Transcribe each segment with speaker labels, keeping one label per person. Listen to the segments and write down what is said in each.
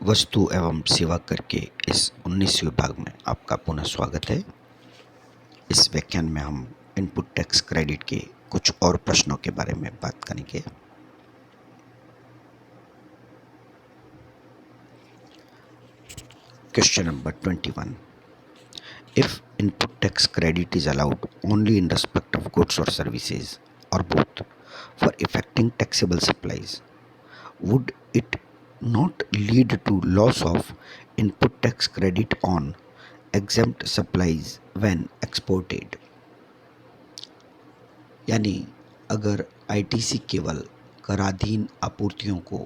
Speaker 1: वस्तु एवं सेवा कर के इस 19वें भाग में आपका पुनः स्वागत है। इस व्याख्यान में हम इनपुट टैक्स क्रेडिट के कुछ और प्रश्नों के बारे में बात करेंगे। Question number 21। If input tax credit is allowed only in respect of goods or services or both for effecting taxable supplies, would it not lead to loss of input tax credit on exempt supplies when exported? यानी अगर ITC केवल कराधीन आपूर्तियों को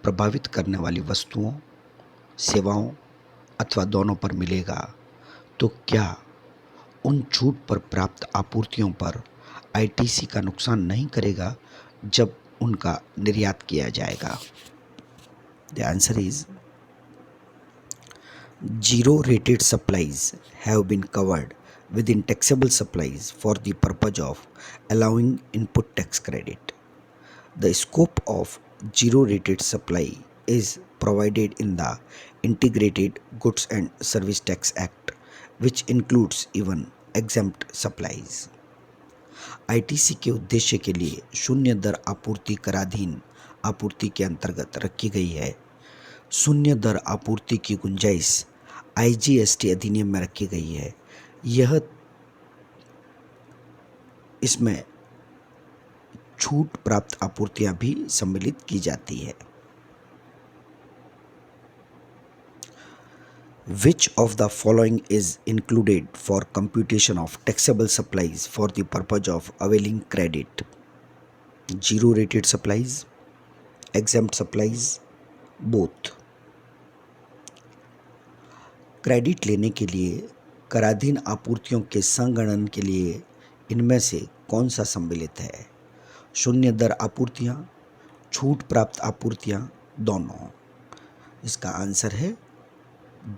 Speaker 1: प्रभावित करने वाली वस्तुओं, सेवाओं अथवा दोनों पर मिलेगा, तो क्या उन छूट पर प्राप्त आपूर्तियों पर आईटीसी का नुकसान नहीं करेगा जब उनका निर्यात किया जाएगा? The answer is zero rated supplies have been covered within taxable supplies for the purpose of allowing input tax credit. The scope of zero rated supply is provided in the Integrated Goods and Service Tax Act, which includes even exempt supplies. ITC के उद्देश्य के लिए शून्य दर आपूर्ति कराधीन आपूर्ति के अंतर्गत रखी गई है। शून्य दर आपूर्ति की गुंजाइश आईजीएसटी अधिनियम में रखी गई है। इसमें छूट प्राप्त आपूर्तियां भी सम्मिलित की जाती है। Which of the following is included for computation of taxable supplies for the purpose of availing credit? Zero rated supplies, exempt supplies, both. Credit लेने के लिए कराधीन आपूर्तियों के संगणन के लिए इनमें से कौन सा सम्मिलित है? शून्य दर आपूर्तियां, छूट प्राप्त आपूर्तियां, दोनों। इसका आंसर है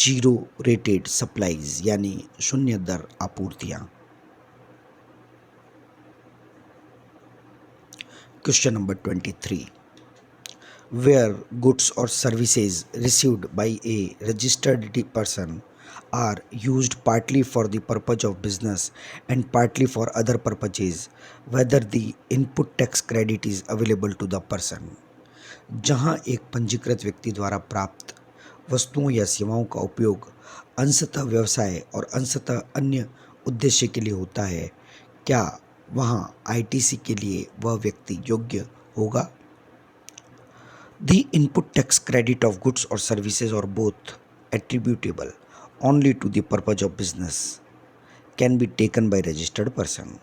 Speaker 1: जीरो रेटेड सप्लाईज यानी शून्य दर आपूर्तियां। Question number 23। Where goods or services received by a registered person are used partly for the purpose of business and partly for other purposes, whether the input tax credit is available to the person. जहां एक पंजीकृत व्यक्ति द्वारा प्राप्त वस्तुओं या सेवाओं का उपयोग अंशतः व्यवसाय और अंशतः अन्य उद्देश्य के लिए होता है, क्या वहां आईटीसी के लिए वह व्यक्ति योग्य होगा? The input tax credit of goods or services or both attributable only to the purpose of business can be taken by registered person.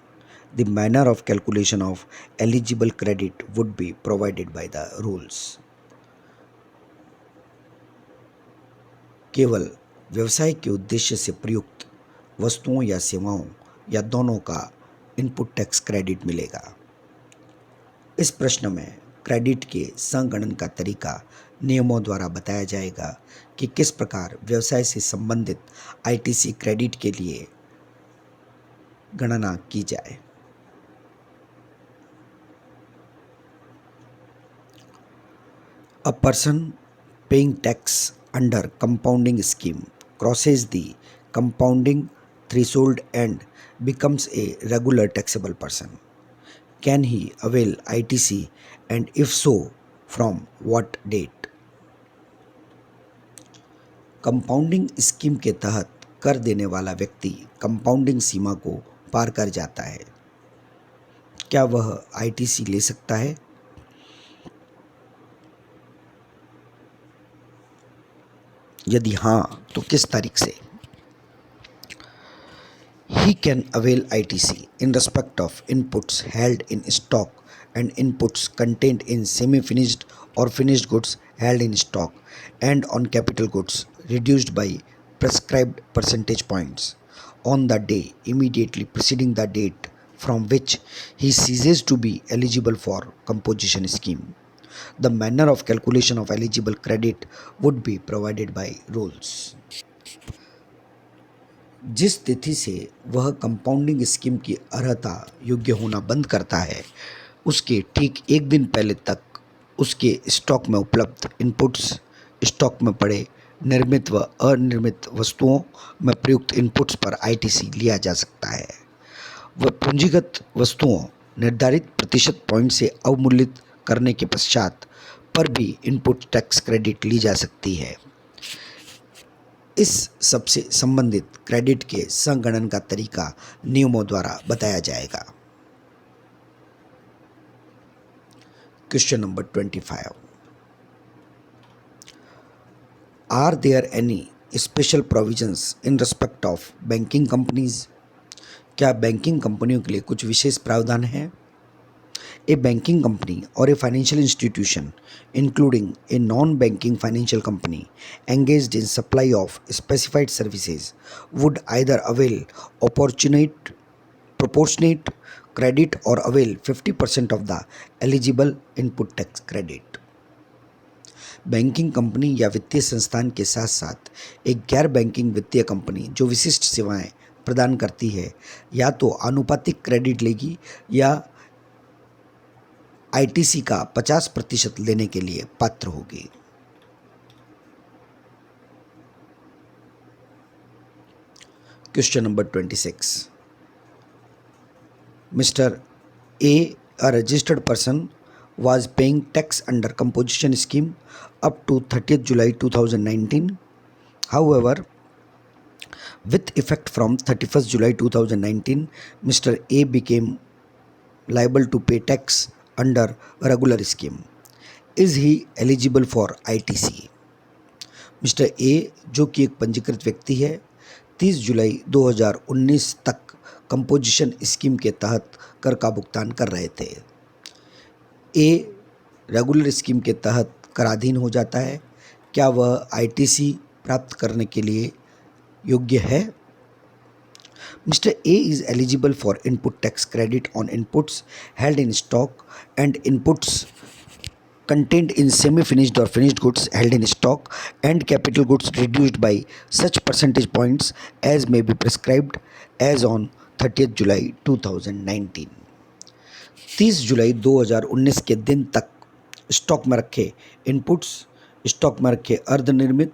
Speaker 1: The manner of calculation of eligible credit would be provided by the rules. केवल व्यवसाय के उद्देश्य से प्रयुक्त वस्तुओं या सेवाओं या दोनों का इनपुट टैक्स क्रेडिट मिलेगा। इस प्रश्न में क्रेडिट के संगणन का तरीका नियमों द्वारा बताया जाएगा कि किस प्रकार व्यवसाय से संबंधित आईटीसी क्रेडिट के लिए गणना की जाए। A person paying tax under compounding scheme crosses the compounding threshold and becomes a regular taxable person. Can he avail ITC, and if so, from what date? Compounding scheme के तहत कर देने वाला व्यक्ति कंपाउंडिंग सीमा को पार कर जाता है। क्या वह आईटीसी ले सकता है? यदि हाँ, तो किस तारीख से? He can avail ITC in respect of inputs held in stock and inputs contained in semi-finished or finished goods held in stock and on capital goods reduced by prescribed percentage points on the day immediately preceding the date from which he ceases to be eligible for composition scheme. The manner of calculation of eligible credit would be provided by rules. जिस तिथि से वह compounding scheme की अर्हता योग्य होना बंद करता है, उसके ठीक एक दिन पहले तक उसके स्टॉक में उपलब्ध इनपुट्स स्टॉक में पड़े निर्मित व अनिर्मित वस्तुओं में प्रयुक्त इनपुट्स पर आईटीसी लिया जा सकता है। वह पूंजीगत वस्तुओं निर्धारित प्रतिशत पॉइंट से अवमूल्यित करने के पश्चात पर भी इनपुट टैक्स क्रेडिट ली जा सकती है। इस सबसे संबंधित क्रेडिट के संगणन का तरीका नियमों द्वारा बताया जाएगा। Question number 25। Are there any special provisions in respect of banking companies? क्या बैंकिंग कंपनियों के लिए कुछ विशेष प्रावधान हैं? A banking company or a financial institution, including a non-banking financial company engaged in supply of specified services, would either avail proportionate credit or avail 50% of the eligible input tax credit. Banking company या वित्तीय संस्थान के साथ साथ एक गैर banking वित्तीय company जो विशिष्ट सेवाएं प्रदान करती है या तो आनुपातिक क्रेडिट लेगी या आईटीसी का 50% लेने के लिए पात्र होगी। Question number 26। Mister A, a registered person, was paying tax under composition scheme up to 30th July 2019. However, with effect from 31st July 2019, Mr. A became liable to pay tax under regular scheme. Is he eligible for ITC? Mister A, जो कि एक पंजीकृत व्यक्ति है, 30 जुलाई 2019 तक composition scheme के तहत कर का भुगतान कर रहे थे। ए रेगुलर स्कीम के तहत कराधीन हो जाता है। क्या वह आईटीसी प्राप्त करने के लिए योग्य है? Mr. A is eligible for input tax credit on inputs held in stock and inputs contained in semi-finished or finished goods held in stock and capital goods reduced by such percentage points as may be prescribed as on 30th July 2019. 30 जुलाई 2019 के दिन तक stock में रखे inputs, stock में रखे अर्धनिर्मित,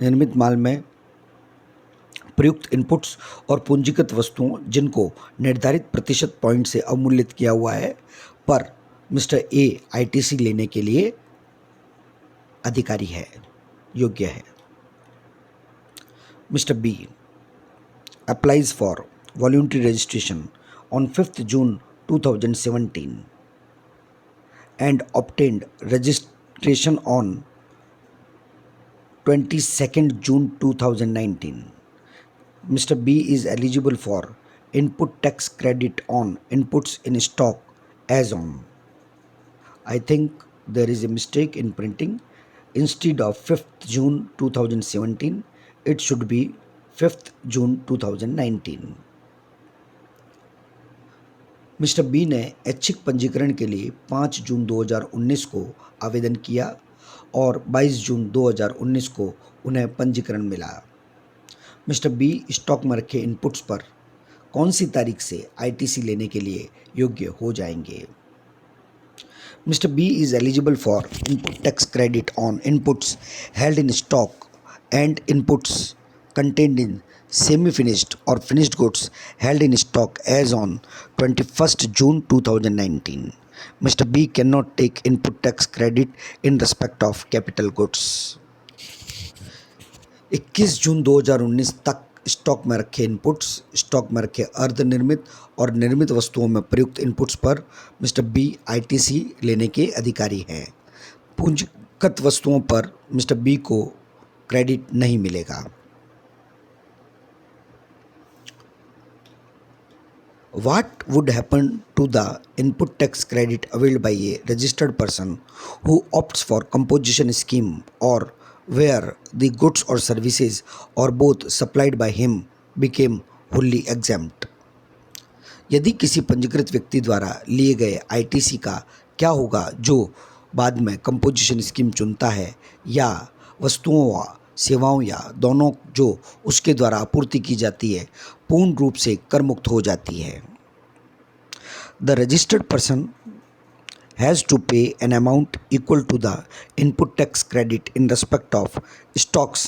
Speaker 1: निर्मित माल में प्रयुक्त इनपुट्स और पूंजीगत वस्तुओं जिनको निर्धारित प्रतिशत पॉइंट से अवमूल्यित किया हुआ है पर मिस्टर ए आईटीसी लेने के लिए अधिकारी है, योग्य है। Mister B applies for voluntary registration on 5th June 2017 and obtained registration on 22nd June 2019. Mr. B is eligible for input tax credit on inputs in stock as on. I think there is a mistake in printing. Instead of 5th June 2017, it should be 5th June 2019. Mister B ने ऐच्छिक पंजीकरण के लिए 5 जून 2019 को आवेदन किया और 22 जून 2019 को उन्हें पंजीकरण मिला। मिस्टर बी स्टॉक में रखे इनपुट्स पर कौन सी तारीख से आईटीसी लेने के लिए योग्य हो जाएंगे? Mister B is eligible for input tax credit on inputs held in stock and inputs contained in semi-finished or finished goods held in stock as on 21st June 2019. Mr. B cannot take input tax credit in respect of capital goods. 21 जून 2019 तक stock में रखे inputs, stock में रखे अर्धनिर्मित और निर्मित वस्तुओं में प्रयुक्त इनपुट्स पर मिस्टर बी आईटीसी लेने के अधिकारी हैं। पूंजीगत वस्तुओं पर मिस्टर बी को क्रेडिट नहीं मिलेगा। What would happen to the input tax credit availed by a registered person who opts for composition scheme or where the goods or services or both supplied by him became wholly exempt? यदि किसी पंजीकृत व्यक्ति द्वारा लिए गए ITC का क्या होगा जो बाद में कंपोजिशन स्कीम चुनता है या वस्तुओं व सेवाओं या दोनों जो उसके द्वारा आपूर्ति की जाती है पूर्ण रूप से कर मुक्त हो जाती है। The registered person has to pay an amount equal to the input tax credit in respect of stocks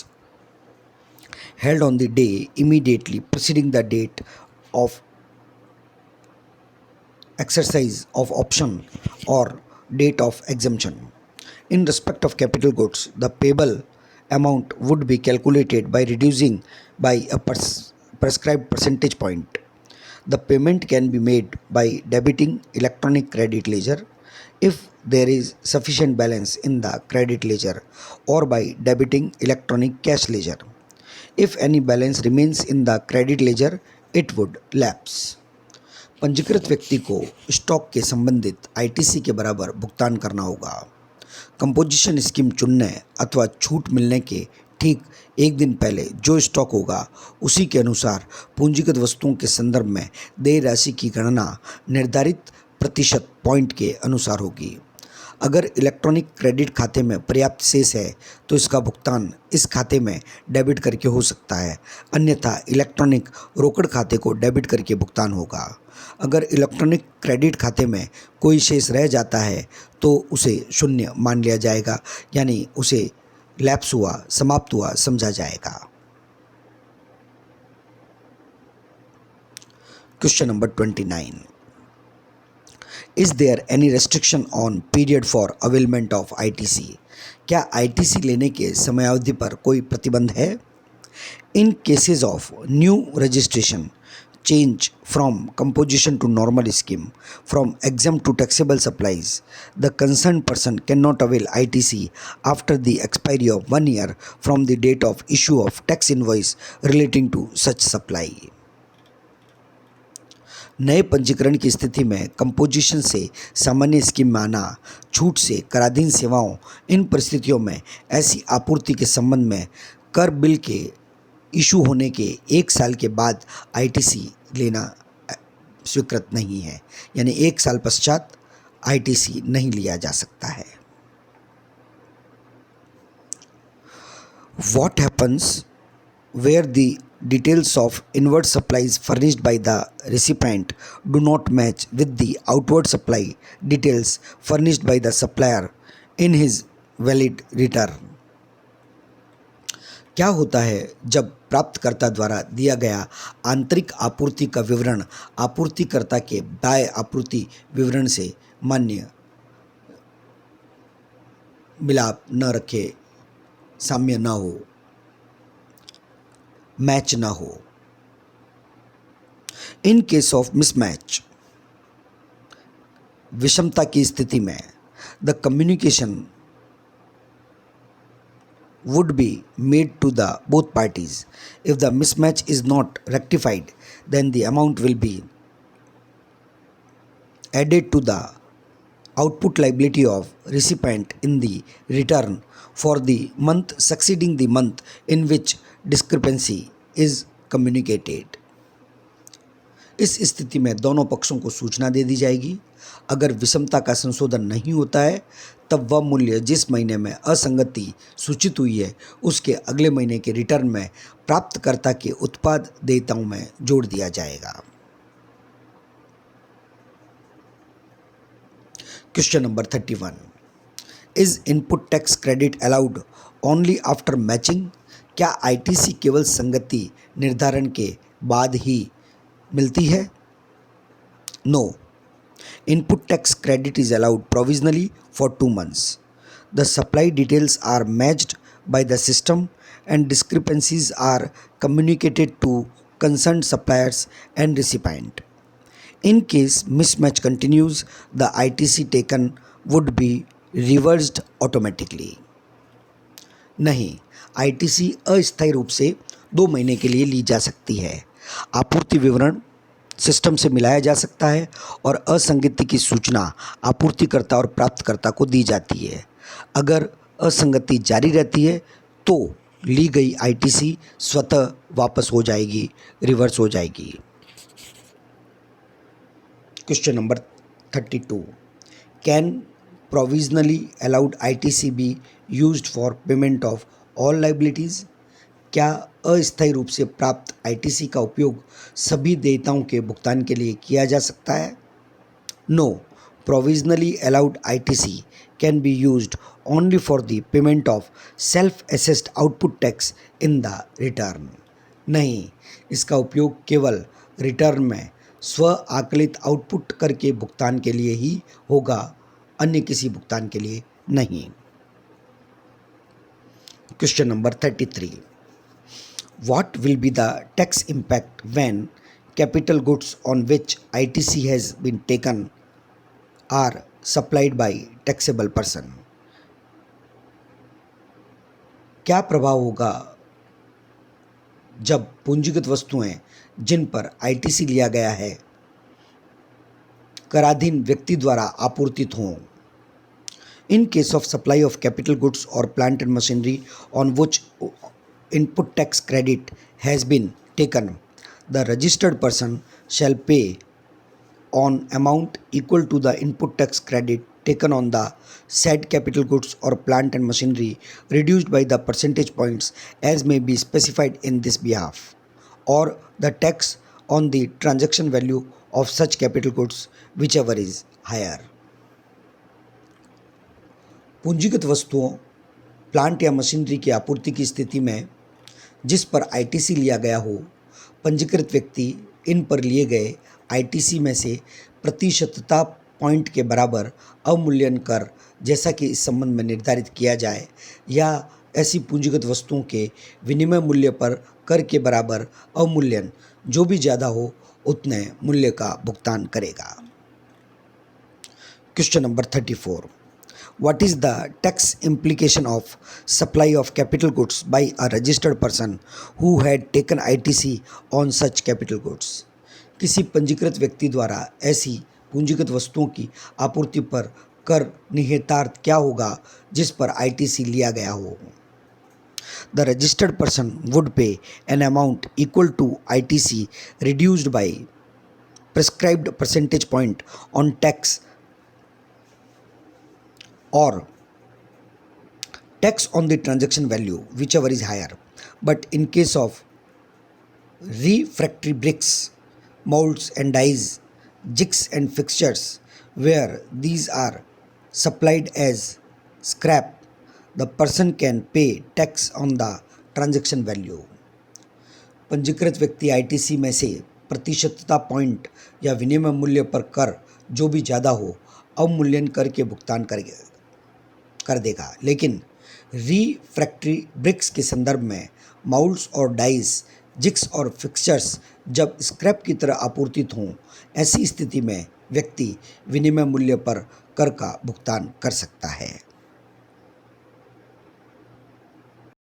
Speaker 1: held on the day immediately preceding the date of exercise of option or date of exemption. In respect of capital goods, the payable amount would be calculated by reducing by a prescribed percentage point. The payment can be made by debiting electronic credit ledger if there is sufficient balance in the credit ledger, or by debiting electronic cash ledger. If any balance remains in the credit ledger, it would lapse. पंजीकृत व्यक्ति को stock के संबंधित ITC के बराबर भुगतान करना होगा। कंपोजिशन स्कीम चुनने अथवा छूट मिलने के ठीक एक दिन पहले जो स्टॉक होगा उसी के अनुसार पूंजीगत वस्तुओं के संदर्भ में देय राशि की गणना निर्धारित प्रतिशत पॉइंट के अनुसार होगी। अगर इलेक्ट्रॉनिक क्रेडिट खाते में पर्याप्त शेष है तो इसका भुगतान इस खाते में डेबिट करके हो सकता है, अन्यथा इलेक्ट्रॉनिक रोकड़ खाते को डेबिट करके भुगतान होगा। अगर इलेक्ट्रॉनिक क्रेडिट खाते में कोई शेष रह जाता है तो उसे शून्य मान लिया जाएगा, यानी उसे लैप्स हुआ, समाप्त हुआ समझा जाएगा। Question number 29, is there any restriction on period for availment of ITC? क्या आईटीसी लेने के समयावधि पर कोई प्रतिबंध है? In cases of new registration, change from composition to normal scheme, from exempt to taxable supplies, the concerned person cannot avail ITC after the expiry of 1 year from the date of issue of tax invoice relating to such supply. नए पंजीकरण की स्थिति में composition से सामान्य scheme में आना, छूट से कराधीन सेवाओं, इन परिस्थितियों में ऐसी आपूर्ति के संबंध में कर बिल के इशू होने के 1 साल के बाद आईटीसी लेना स्वीकृत नहीं है, यानी 1 साल पश्चात आईटीसी नहीं लिया जा सकता है। What happens where the details of inward supplies furnished by the recipient do not match with the outward supply details furnished by the supplier in his valid return? क्या होता है जब प्राप्तकर्ता द्वारा दिया गया आंतरिक आपूर्ति का विवरण आपूर्तिकर्ता के बाह्य आपूर्ति विवरण से मान्य मिलाप न रखे, साम्य न हो, मैच न हो? इन केस ऑफ मिसमैच, विषमता की स्थिति में the communication would be made to the both parties. If the mismatch is not rectified, then the amount will be added to the output liability of recipient in the return for the month succeeding the month in which discrepancy is communicated. इस स्थिति में दोनों पक्षों को सूचना दे दी जाएगी। अगर विषमता का संशोधन नहीं होता है तब वह मूल्य जिस महीने में असंगति सूचित हुई है उसके अगले महीने के रिटर्न में प्राप्तकर्ता के उत्पाद देयताओं में जोड़ दिया जाएगा। Question number 31, is input tax credit allowed only after matching? क्या आईटीसी केवल संगति निर्धारण के बाद ही मिलती है? No, input tax credit is allowed provisionally for 2 months. The supply details are matched by the system and discrepancies are communicated to concerned suppliers and recipient. In case mismatch continues, the ITC taken would be reversed automatically. नहीं, ITC अस्थायी रूप से 2 महीने के लिए ली जा सकती है। आपूर्ति विवरण सिस्टम से मिलाया जा सकता है और असंगति की सूचना आपूर्तिकर्ता और प्राप्तकर्ता को दी जाती है। अगर असंगति जारी रहती है तो ली गई आईटीसी स्वतः वापस हो जाएगी, रिवर्स हो जाएगी। Question number 32, can provisionally allowed ITC be used for payment of all liabilities? क्या अस्थायी रूप से प्राप्त आईटीसी का उपयोग सभी देयताओं के भुगतान के लिए किया जा सकता है? No, Provisionally allowed ITC can be used only for the payment of self-assessed output tax in the return. नहीं, इसका उपयोग केवल रिटर्न में स्व आकलित आउटपुट कर के भुगतान के लिए ही होगा, अन्य किसी भुगतान के लिए नहीं। Question number 33. What will be the tax impact when capital goods on which ITC has been taken are supplied by taxable person? क्या प्रभाव होगा जब पूंजीगत वस्तुएं जिन पर आईटीसी लिया गया है कराधीन व्यक्ति द्वारा आपूर्तित हों? In case of supply of capital goods or plant and machinery on which input tax credit has been taken, the registered person shall pay on amount equal to the input tax credit taken on the said capital goods or plant and machinery, reduced by the percentage points as may be specified in this behalf, or the tax on the transaction value of such capital goods, whichever is higher. पूंजीगत वस्तुओं, plant या machinery की आपूर्ति की स्थिति में जिस पर आईटीसी लिया गया हो, पंजीकृत व्यक्ति इन पर लिए गए आईटीसी में से प्रतिशतता पॉइंट के बराबर अवमूल्यन कर, जैसा कि इस संबंध में निर्धारित किया जाए, या ऐसी पूंजीगत वस्तुओं के विनिमय मूल्य पर कर के बराबर अवमूल्यन जो भी ज़्यादा हो उतने मूल्य का भुगतान करेगा। Question number 34. What is the tax implication of supply of capital goods by a registered person who had taken ITC on such capital goods? किसी पंजीकृत व्यक्ति द्वारा ऐसी पूंजीगत वस्तुओं की आपूर्ति पर कर निहितार्थ क्या होगा जिस पर आईटीसी लिया गया हो? The registered person would pay an amount equal to ITC reduced by prescribed percentage point on tax or tax on the transaction value, whichever is higher. But in case of refractory bricks, molds and dies, jigs and fixtures, where these are supplied as scrap, the person can pay tax on the transaction value. पंजीकृत व्यक्ति ITC में से प्रतिशतता point या विनिमय मूल्य पर कर जो भी ज़्यादा हो अवमूल्यन कर के भुगतान कर देगा, लेकिन रिफ्रैक्टरी ब्रिक्स के संदर्भ में माउल्ड्स और डाइस, जिग्स और फिक्सचर्स जब स्क्रैप की तरह आपूर्तित हों, ऐसी स्थिति में व्यक्ति विनिमय मूल्य पर कर का भुगतान कर सकता है।